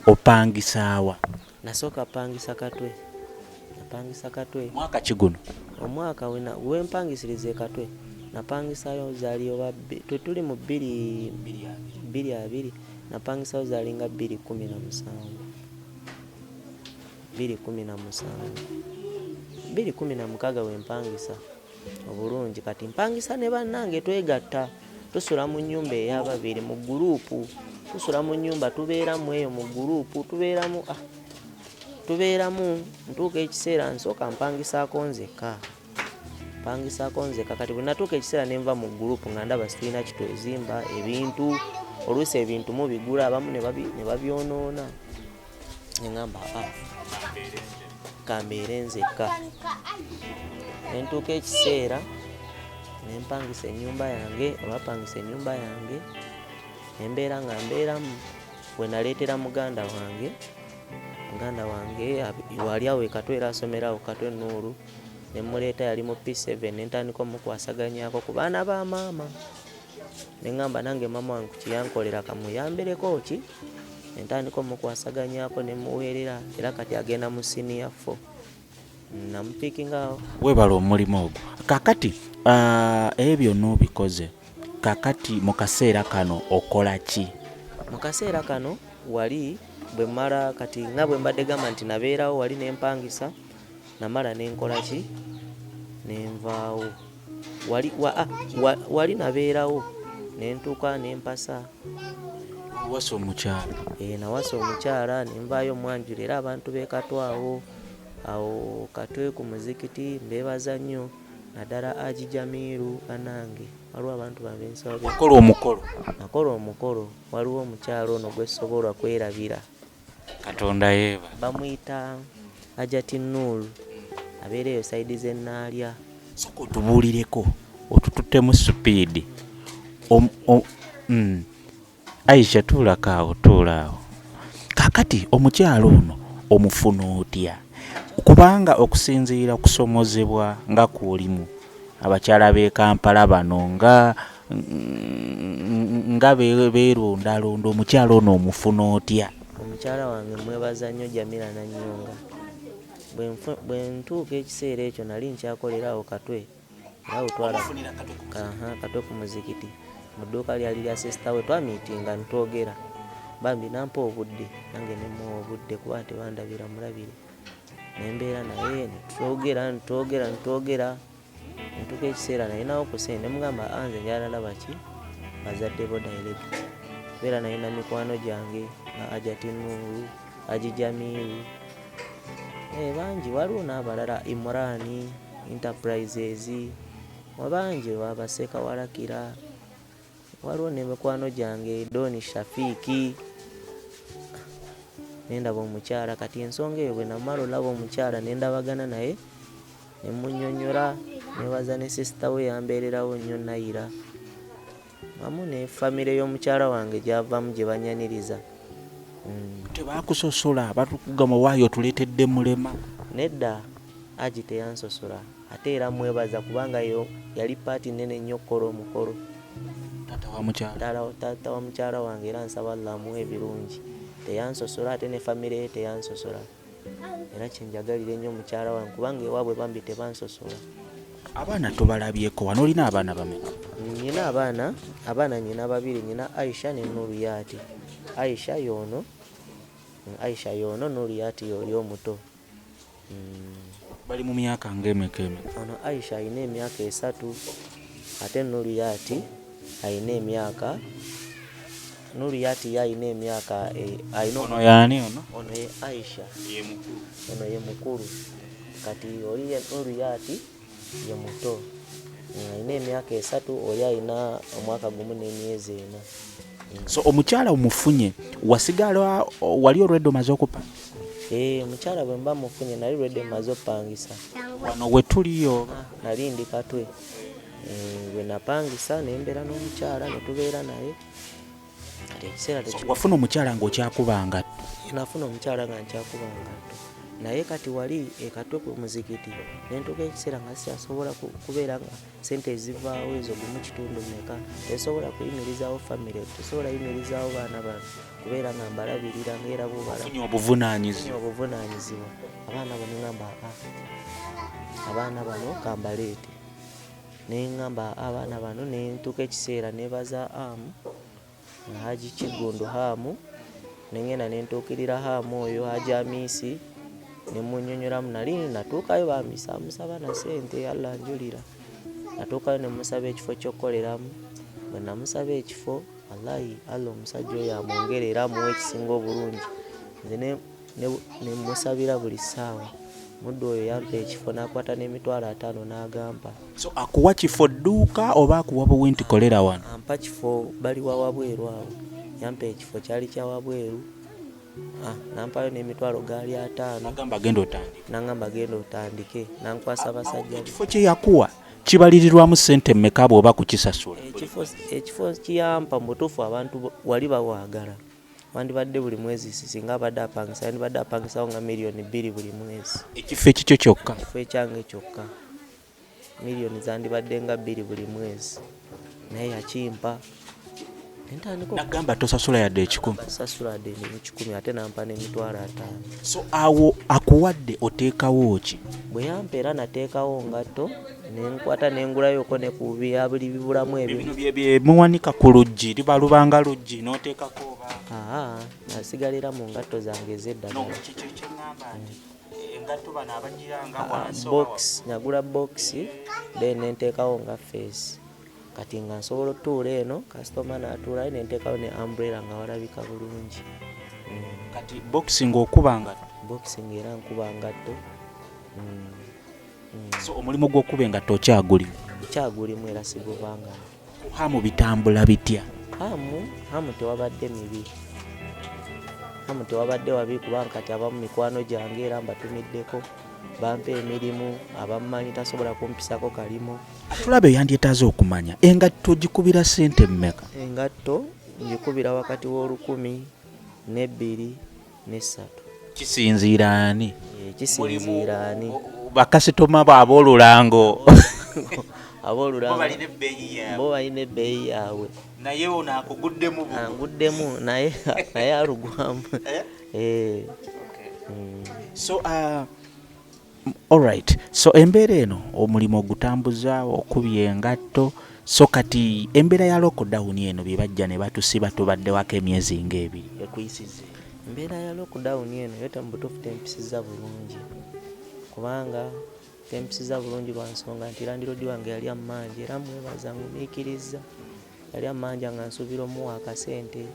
opangisaawa? Nasooka pangisa Katwe. Mwaka ki guno? Omwaka wempangisiriza Katwe napangisayo zaaliyo tuli mu 2020 napangisayo zaalinga 2016 wempangisa obulungi. Kati mpangisa ne bannange twegatta tusula mu nnyumba ey'ababiri mu guruupu, tusula mu nnyumba tubeeramu eyo mu guruupu tubeeramu ntuuka ekiseera nsooka mpangisaako nzekka. Kati bwe natuuka ekiseera nenva mu guruupu nga ndaba situlina kitwezimba ebintu oluusi ebintu mubigula abamu ne babyonoona neŋŋamba kambeere nzekka. Nentuuka ekiseera nempangisa ennyumba yange nembeera nga mbeeramu bwe naleetera muganda wange wali awo Katwe era asomerawo Katwe Nuuru nemuleeta yali mu P7 nentandika omukwasaganyako ku baana ba maama neŋŋamba nange maama wange ku kiyankolera kamuyambireko ki nentandika omukwasaganyako nemuweerera era kati agenda mu senior 4 namupiikinga. Weebala omulimu ogwo. Kakati ebyo n'obikoze, kakati mu kaseera kano okola ki? Mu kaseera kano wali bwe mala kati nga bwe mbadde gamba nti nabeerawo wali nempangisa namala nenkola ki nenvaawo wali nabeerawo nentuuka nempasa. Wasa omukyala? Nawasa omukyala nenvaayo mwanjula era abantu bekatwawo awo Katwe ku muzikiti mbeebaza nnyo naddala Aji Jamiru anange waliwo abantu babensawo. Nakola omukolo waliwo omukyala ono gwesobola kwerabira Katonda yeeba bamuyita Ajati Nuuru abeera eyo sayidi z'Ennaalya. Soka otubuulireko otututtemu supiidi. Aisha tuulako awo. Kakati omukyala ono omufuna otya? Kubanga okusinziira kusomozebwa nga kulimu abakyala b'e Kampala bano nga beerondalonda, omukyala ono omufuna otya? Omukyala wange mwebaza nnyo Jamila Nannyonga. Bwe ntuuka ekiseera ekyo nali nkyakolerawo Katwe awo Katwe ku muzikiti mu dduuka lyali lya sisita we twamiitinga ntwogera bambi nampa obudde nange nemuwa obudde kuba tebandabira mulabire nembeera naye ntwogera ntuuka ekiseera nalinawo ku ssente nemugamba anze njala ndaba ki bazadde bo direct beera nalina mikwano gyange nga Ajati Nuuru, Aji Jamiru bangi waliwo n'abalala Imurani Enterprises wabangi Ssekawalakira waliwo n'emikwano gyange Doni Shafiiki nendaba omukyala. Kati ensonga eyo bwe namala olaba omukyala nendabagana naye nemunnyonnyola nebaza ne sisita we yambeererawo nnyo Naira wamu ne famire y'omukyala wange gy'avamu gye banyaniriza. Tebakusosola batukugamba waayo tuleetedde mulema? Nedda Aji teyansosola ate era mwebaza kubanga yo yali paati nene nnyo okkola omukolo. Taata wa mukyala wange era nsaba Allah amuwe ebirungi. Teyansosola ate ne famire ye teyansosola. Era kyenjagalira ennyo mukyala wange kubanga ewaabwe bambi tebansosola. Abaana tubalabyeko wano, olina abaana bameka? Nina abaana nyina babiri, nyina Aisha ne Nuriyati. Aisha yono Nuriyati yoli omuto. Bali mu myaka ng'emeka? Ono Aisha alina emyaka 3 ate Nuriyati alina emyaka Ono yaani ono? Ono ye Aisha. Ye mukulu. Ono ye mukulu. Kati oli ye Nuriyati ye muto. Alina emyaka 3, oli alina omwaka gumu n'emyezi 4. So omukyala omufunye wasigala wali olwedde omaze okupanga? Omukyala bwe mba mufunye nali lwedde mmaze opangisa. Wano we tuliyo Nali ndi Katwe. Bwe napangisa ne mbeera n'omukyala ne tubeera naye. Kati ekiseera wafuna omukyala ng'okyakuba ngatto? Nafuna omukyala nga nkyakuba ngatto. Naye kati wali Katwe ku muzikiti ne ntuuka ekiseera nga sikyasobola kubeera nga ssente ezivaawo ezo gumu kitundu mmeka. Tesobola kuyimirizaawo famire, tesobola yimirizaawo baana bano kubeera nga mbalabirira ng'era bo funye obuvunaanyizibwa. Abaana bano kambaleete. Ne ngamba abaana bano ne ntuuka ekiseera nebaza Haji Kigundu Hamu, ne ngenda ne ntuukirira Hamu oyo Haji Amisi ne munnyonnyoramu. Nali natuukayo bamisa musaba na ssente, Allah anjulira. Natuukayo ne musaba ekifo ky'okkoleramu. Bwe namusaba ekifo, wallahi Allah omusajja oyo amwongere era amuwe ekisinga obulungi. Nze ne musabira buli ssaawa. Muddu oyo yampa ekifo n'akwata n'emitwalo 5 n'agampa. So akuwa kifo dduuka oba akuwa buwi nti kolera wano? Ampa kifo bali wa wabweru awo. Yampa ekifo kyali kya wabweru. Nampayo n'emitwalo gaali 5. Nagamba genda otandike. Nankwasa basajja. Ekifo kye yakuwa kibalirirwamu ssente mmeka bw'oba kukisasula? Ekifo kiyampa mu butuufu abantu wali bawaagala. Wandibadde buli mwezi singa abadde apangisa, yandibadde apangisawo nga miliyoni 2 buli mwezi. Ekifo ekikyo kyokka? Ekifo ekyange kyokka. Miliyoni zandibadde nga 2 buli mwezi. Naye yakimpa. Nagamba tosasula yadde 1,000? Sasula yadde 1,000 ate nampa n'emitwalo 5. So awo akuwadde oteekawo ki? Bwe yampa era nateekawo ngatto ne nkwata ne ngulayooko ne ku buli bibulamu ebyo. Bino bye muwanika ku luggi, liba lubanga luggi n'oteekako oba? Nasigalira mu ngatto zange ez'eddagala. Engatto bano abagiranga box, nagula box then nenteekawo nga face. Kati nga nsobola otuula eno, kasitoma n'atuulayo ne nteekawo ne umbrella nga walabika bulungi. Kati boxing okuba ngatto? Boxing era nkuba ngatto. So omulimu gw'okuba engatto okyagulimu? Kyagulimu era sigubanga. Hamu bitambula bitya? Hamu tewabadde mibi. Hamu tewabadde wabi kubanga kati abamu mikwano gyange era mbatumiddeko. Bampa emirimu, abamumanyi tasobola kumpisako kalimo. Tulabe yandyetaaze okumanya engatto ogikubira ssente mmeka? Engatto ngikubira wakati w'10,000 ne 2 ne 3. Kisinziira ani? Kisinziira ani? Bakasitoma b'aboolulango. Aboolulango bo balina ebbeeyi yaabwe. Naye ono akuguddemu buno? Anguddemu naye alugwamu. So alright. So embeera eno omulimu ogutambuza okubya engatto. So kati embeera ya lockdown eno bye bajja ne batusiba tubaddewako emyezi ng'ebiri ekuyisize. Embeera ya lockdown eno yote mu butuufu tempisiza bulungi. Kubanga tempisiza bulungi lwa nsonga nti landiroodi wange yali ammanja era mwebaza ngumiikiriza. Yali ammanja nga nsuubira omuwa akasente.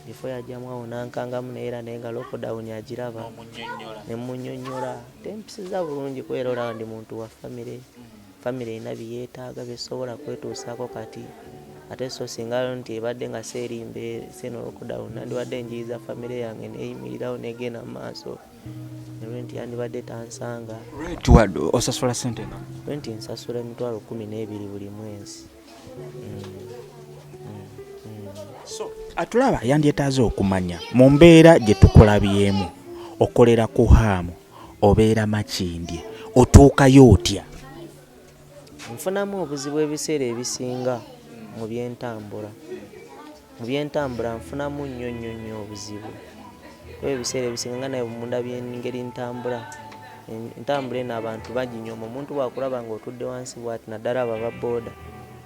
Bifo yajjamu awo nankangamu neera naye nga lockdown agiraba ne munnyonnyola. Tempisiza bulungi kubera olaba ndi muntu wa famire. Famire erina byeyeetaaga byesobola kwetuusaako kati. Ate so singa nti ebadde nga seerimbe seno lockdown nandiwadde njiyiza famire yange neeyimirirawo negenda mu maaso. Rent yandibadde tansanga. Rent wadde osasula ssente nga? Rent nsasula emitwalo 12 buli mwezi. So atulaba yandyetaaze okumanya mu mbeera gye tukulabyemu okolera ku Hamu obeera Makindye otuukayo otya? Nfunamu obuzibu ebiseera ebisinga mu byentambula. Mu byentambula nfunamu nnyo obuzibu. Kuba ebiseera ebisinga nga naye munda by'engeri ntambula. Entambula eno abantu baginyooma. Omuntu bw'akulaba ng'otudde wansi bw'ati naddala abo aba booda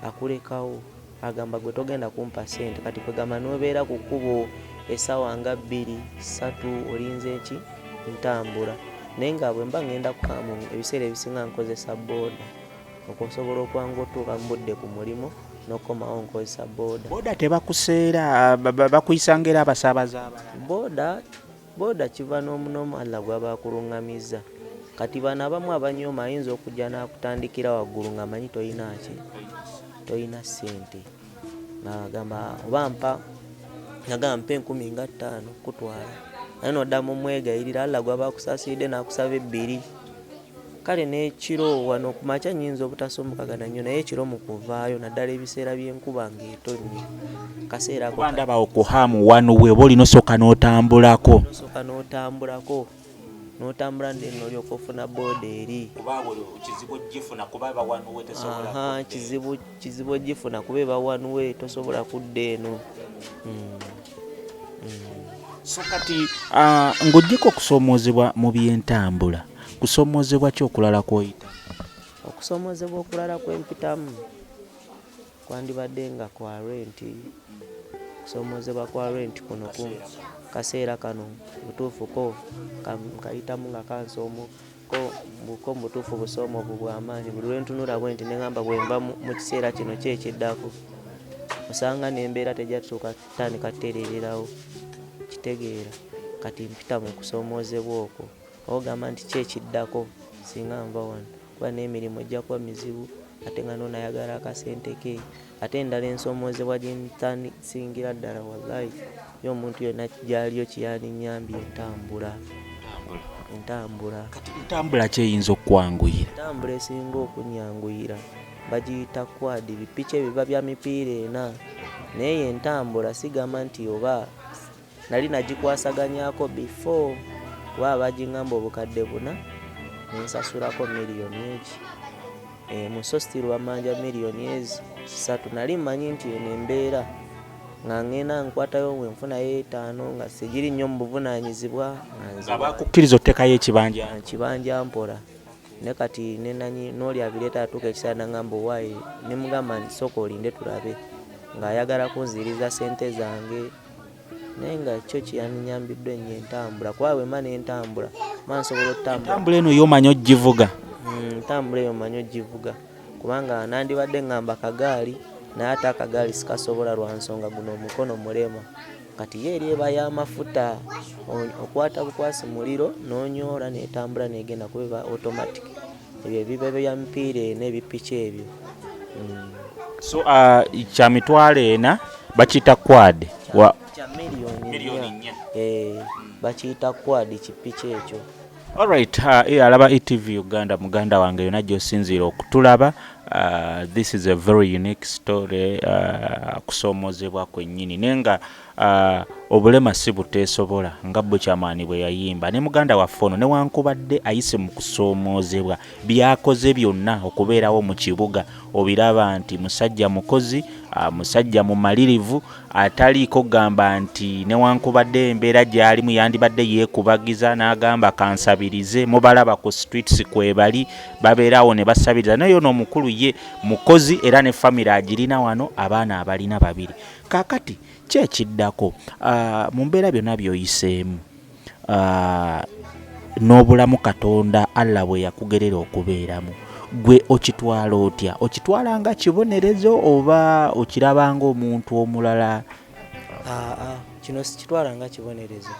akulekawo agamba gwe togenda kumpa ssente kati kwegamba n'obeera ku kkubo essaawa nga 2-3 olinze ki ntambula. Naye nga bwe mba ngenda kukamu ebiseera ebisinga nkozesa booda okusobola okwanga otuuka mu budde ku mulimu n'okomawo nkozesa booda. Booda tebakuseera bakuyisa ng'era abasaabaze abalala? Booda kiva n'omunomu Allah gw'aba akulungamizza. Kati bano abamu abanyooma ayinza okujja n'akutandikira waggulu ng'amanyi toyina ki, toyina ssente. Ng'agamba oba mpa 10,000 kutwala. Naye n'oddamu mwegayirira Allah gw'aba akusasiridde n'akusaba 2. Kale n'ekiro wano ku makya nnyinza obutasombokagana nnyo naye ekiro mu kuvaayo naddala ebiseera by'enkuba ng'etonnye. Kaseera ako ndaba okuhaamu wano we oba olina osooka n'otambulako. N'otambula ndenno olyoka ofuna booda eri. Kizibu ogifuna kuba eba wanuwe tosobola kudda eno. So kati ng'oggyeko okusoomoozebwa mu byentambula, kusoomoozebwa ki okulala kw'oyita? Okusoomoozebwa okulala kwempitamu kwandibadde nga kwa renti. Okusoomoozebwa kwa renti kuno ku kaseera kano butuufu ko kayitamu nga kansoomo ko mubutuufu busoomoovu bw'amaanyi. Buli lwentunula bwenti ne ngamba bwe mba mu kiseera kino kyekiddako osanga n'embeera tejatuuka tandika kutereererawo. Kitegeera kati mpita mu kusoomoozebwa okwo ogamba nti kyekiddako singa nva wano kuba n'emirimu ejja kuba mizibu ate nga noonayagala akasente ke. Ate endala ensoomoozebwa gye nsingira ddala wallahi y'omuntu yonna gyaliyo kiyani nnyambye entambula. Kati entambula kyeyinza okwanguyira? Entambula esinga okunyanguyira bagiyita quad, bipiki ebiba bya mipiira ena. Naye entambula sigamba nti oba nali nagikwasaganyako before kuba bagingamba obukadde 4 nensasulako miliyoni eki. Muso still bamanja miliyoni 3. Nali mmanyi nti eno embeera nga ngenda nkwatayo wenfunayo 5 nga sigiri nnyo mu buvunaanyizibwa nga bakukkiriza ottekayo ekibanja mpola. Ne kati nenanyi n'oli abireeta atuuka ekiseera nangamba owaayi ne mugamba nti sooka olinde tulabe ng'ayagala kunziriza ssente zange. Naye nga kyo kiyanyambiddwe nnyo entambula kuba bwe mba n'entambula nsobola okutambula. Entambula eno y'omanyi ogivuga? Entambula eyo omanyi ogivuga kubanga nandibadde ngamba kagaali naye ate akagaali sikasobola lwa nsonga guno omukono mulema. Kati ye eri eba y'amafuta okwata bukwasi muliro n'onyoola n'etambula n'egenda kuba automatic. Ebyo ebiba bya mipiira eno ebipiki ebyo. So kya mitwalo 4 bakiyita quad kya miliyoni 4 bakiyita quad kipiki ekyo. Alright, alaba Etv Uganda muganda wange yonna gy'osinziira okutulaba. This is a very unique story kusoomoozebwa kwennyini naye nga obulema si buteesobola nga Bukyamaani bwe yayimba. Ne muganda waffe ono newankubadde ayise mu kusoomoozebwa byakoze byonna okubeerawo mu kibuga obiraba nti musajja mukozi, musajja mumalirivu ataliiko gamba nti newankubadde embeera gy'alimu yandibadde yeekubagiza n'agamba kansabirize. Mubalaba ku streets kwebali babeerawo ne basabiriza. Naye ono omukulu ye mukozi era ne family agirina wano abaana abalina 2. Kaakati kyekiddako mu mbeera byonna by'oyiseemu n'obulamu Katonda Allah bwe yakugerera okubeeramu, gwe okitwala otya? Okitwala nga kibonerezo oba okiraba ng'omuntu omulala? Kino sikitwala nga kibonerezo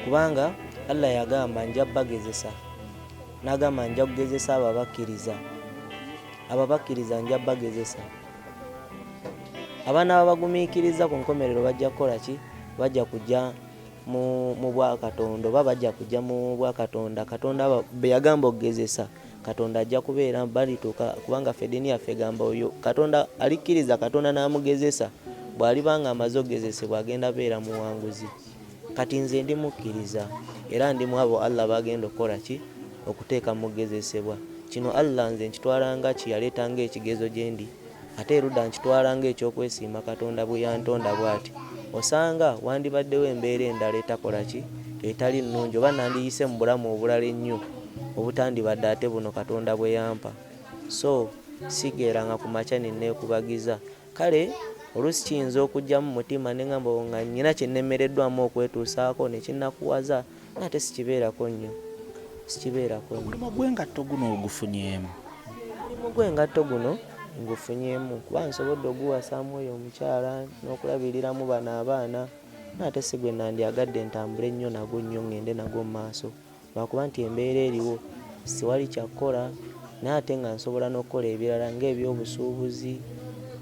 kubanga Allah yagamba nja bagezesa, n'agamba nja kugezesa ababakkiriza nja bagezesa. Abaana ababagumiikiriza ku nkomerero bajja kukola ki? Bajja kujja mu bwakatonda oba bajja kujja mu bwakatonda Katonda be yagamba okugezesa. Katonda ajja kubeera balituuka kubanga ffe eddiini yaffe egamba oyo Katonda alikkiriza Katonda n'amugezesa bw'alibanga amaze okugezesebwa agenda beera muwanguzi. Kati nze ndi mukkiriza era ndi mu abo Allah bagenda okukola ki? okuteeka mu kugezesebwa. Kino Allah nze nkitwalanga kiyaleetanga ekigezo gye ndi, ate erudda nkitwalanga ekyokwesiima Katonda bwe yantonda bw'ati. Osanga wandibaddewo embeera endala etakola ki, etali nnungi, oba nandiyise mu bulamu obulala ennyo obutandibadde ate buno Katonda bwe yampa. So sigeranga ku makya nenneekubagiza. Kale oluusi kiyinza okujja mu mutima ne ngamba nga nnyina kye nnemereddwamu okwetuusaako ne kinnakuwaza, ate sikibeerako nnyo. Omulimu gw'engatto guno ogufunyeemu? Omulimu gw'engatto guno ngufunyeemu kuba nsobodde oguwasaamu oyo omukyala n'okulabiriramu bano abaana, ate si gwe nandyagadde ntambule ennyo nagwo nnyo ngende nagwo mu maaso, lwakuba nti embeera eriwo siwali kyakkola, naye ate nga nsobola n'okukola ebirala ng'ebyobusuubuzi,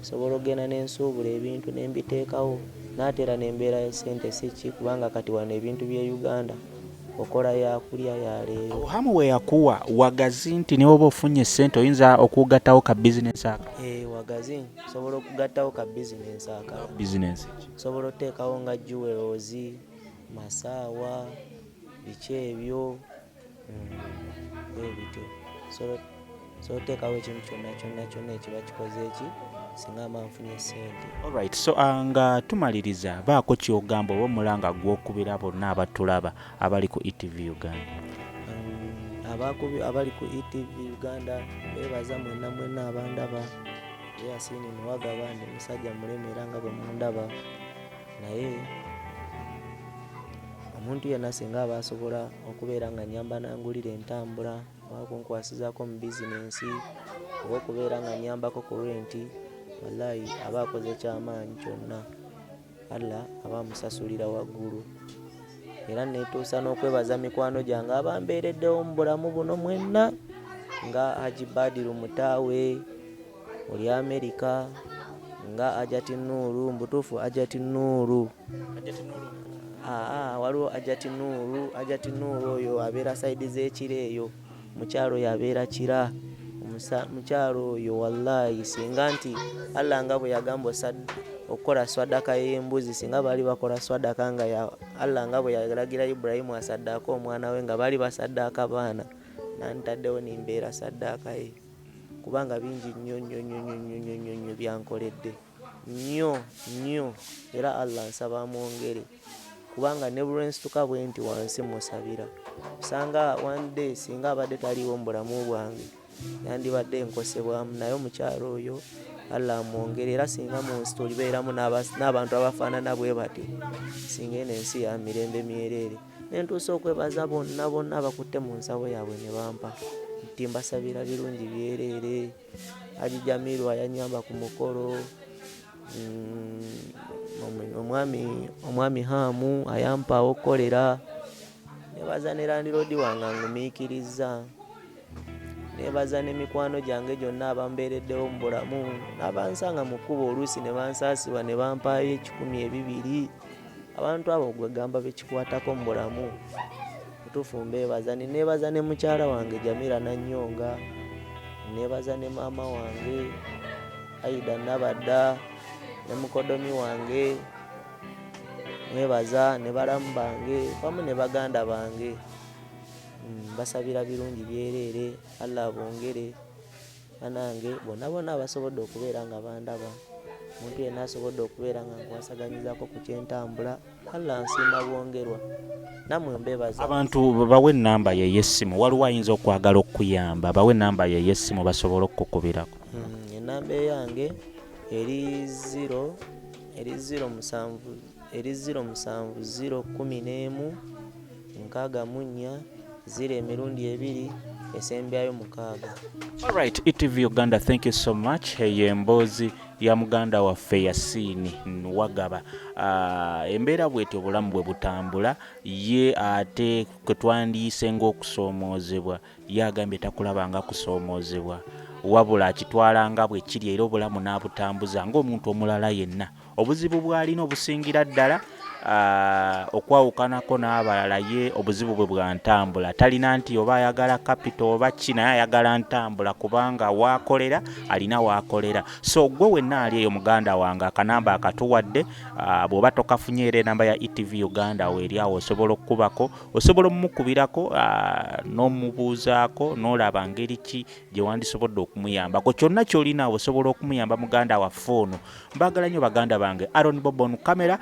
nsobola okgenda n'ensuubula ebintu ne mbiteekawo, n'ate era n'embeera ya ssente si ki, kubanga kati wano ebintu by'e Uganda okola yakulya ya leero. Hamu we yakuwa wagazi nti ne woba ofunye ssente oyinza okugattawo ka bizinesi ako? Wagazi nsobola okugattawo ka bizinesi aka. Bizinesi nsobola oteekawo nga jewelry, masaawa, biki ebyo ebityo. So oteekawo ekintu kyonna ekiba kikoze eki singa mba nfunye ssente. Alright, so nga tumaliriza baako kyogamba oba omulanga gw'okubira bonna abatulaba abali ku Etv Uganda? Abali ku Etv Uganda beebaza mwenna abandaba, Yasini Nuwagaba ndi musajja mulemera nga bwe mundaba, naye omuntu yenna singa aba asobola okubeera nga nyamba nangulira entambula oba kunkwasizaako mu bizinensi oba okubeera nga nyambako ku renti, wallahi aba akoze kyamaanyi kyonna, Allah aba amusasulira waggulu. Era netuusa n'okwebaza mikwano gyange abambeereddewo mu bulamu buno mwenna, nga Haji Badiru mutaawe oli Amerika, nga Ajati Nuuru, mbutuufu Ajati Nuuru. Waliwo Ajati Nuuru oyo abeera saidi z'ekiro eyo, mukyalo oyo abeera kira, mukyalo oyo wallahi singa nti Allah nga bwe yagamba okukola swadaka y'embuzi, singa baali bakola swadaka nga Allah nga bwe yalagira Ibrahimu asaddaaka omwana we nga baali basaddaaka baana, nantaddewo nimbeera saddaaka ye, kubanga bingi nnyo byankoledde nnyo, era Allah nsaba amwongere, kubanga ne bulwensituka bwe nti wansi musabira. Usanga one day singa abadde taliiwo mu bulamu bwange yandibadde nkosebwamu, naye omukyalo oyo Allah amwongere, era singa mu nsi tolibeeramu n'abantu abafaanana bwe batyo, singa eno ensi ya mirembe myereere. Nentuusa okwebaza bonna abakutte mu nsawo yaabwe ne bampa, nti mbasabira birungi byereere. Haji Jamiru ayanyamba ku mukolo, omwami Hamu ayampaawo okukolera, nebaza ne landiroodi wange angumiikiriza, nebaza ne mikwano gyange gyonna abambeereddewo mu bulamu, n'abansanga mu kkubo oluusi ne bansaasibwa ne bampaayo 100, 200. Abantu abo gwe gamba bekikwatako mu bulamu, mutuufu mbeebaza. Nebaza ne mukyala wange Jamira Nanyonga, nebaza ne maama wange Aida Nabadda, ne mukodomi wange mwebaza, ne balamu bange wamu ne baganda bange. Basabira birungi byereere, Allah bongere banange bonna abasobodde okubeera nga bandaba, omuntu yenna asobodde okubeera nga nkwasaganyizaako ku kyentambula, Allah nsimba bwongerwa. Nammwe mbebaza. Abantu bawe ennamba ye y'essimu, waliwo ayinza okwagala okuyamba, bawe ennamba ye y'essimu basobole okukubirako. Ennamba eyange eri 07 011 64 0 emirundi 2 esembyayo 6. Alright, Etv Uganda, thank you so much. Embozi ya muganda waffe Yasini Nuwagaba. Embeera bwetyo obulamu bwe butambula, ye ate kwe twandiyise ng'okusoomoozebwa, ye agambye takulabanga kusoomoozebwa, wabula akitwala nga bwe kiri, era obulamu n'abutambuza ng'omuntu omulala yenna. Obuzibu bw'alina obusingira ddala okwawukanako n'abalala ye obuzibu bwe bwa ntambula. Talina nti oba ayagala capital oba ki, naye ayagala ntambula kubanga waakolera alina waakolera. So gwe wenna ali eyo muganda wange akanamba akatuwadde, bw'oba tokafunye era enamba ya Etv Uganda weeri awo osobola okukubako, osobola omukubirako n'omubuuzaako n'olaba ngeri ki gye wandisobodde okumuyambako. Kyonna ky'olina osobola okumuyamba muganda waffe ono. Mbaagala nnyo baganda bange. Aaron Bobo on camera.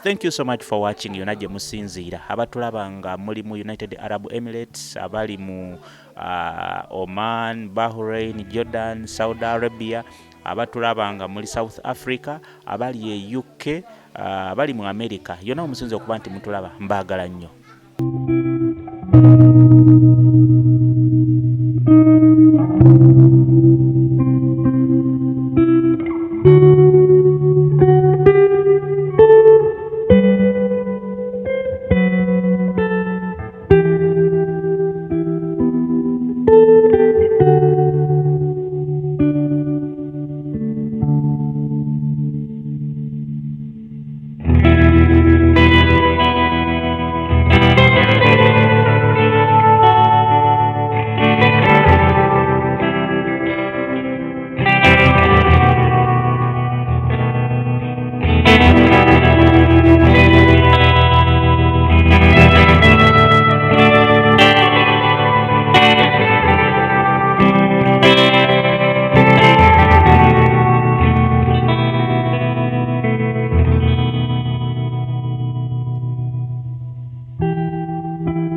Thank you so much for watching. Yonna gye musinziira, abatulaba nga muli mu United Arab Emirates, abali mu Oman, Bahrain, Jordan, Saudi Arabia, abatulaba nga muri South Africa, abali e UK, abali mu America, yonna omusinzi okuba nti mutulaba, mbaagala nnyo.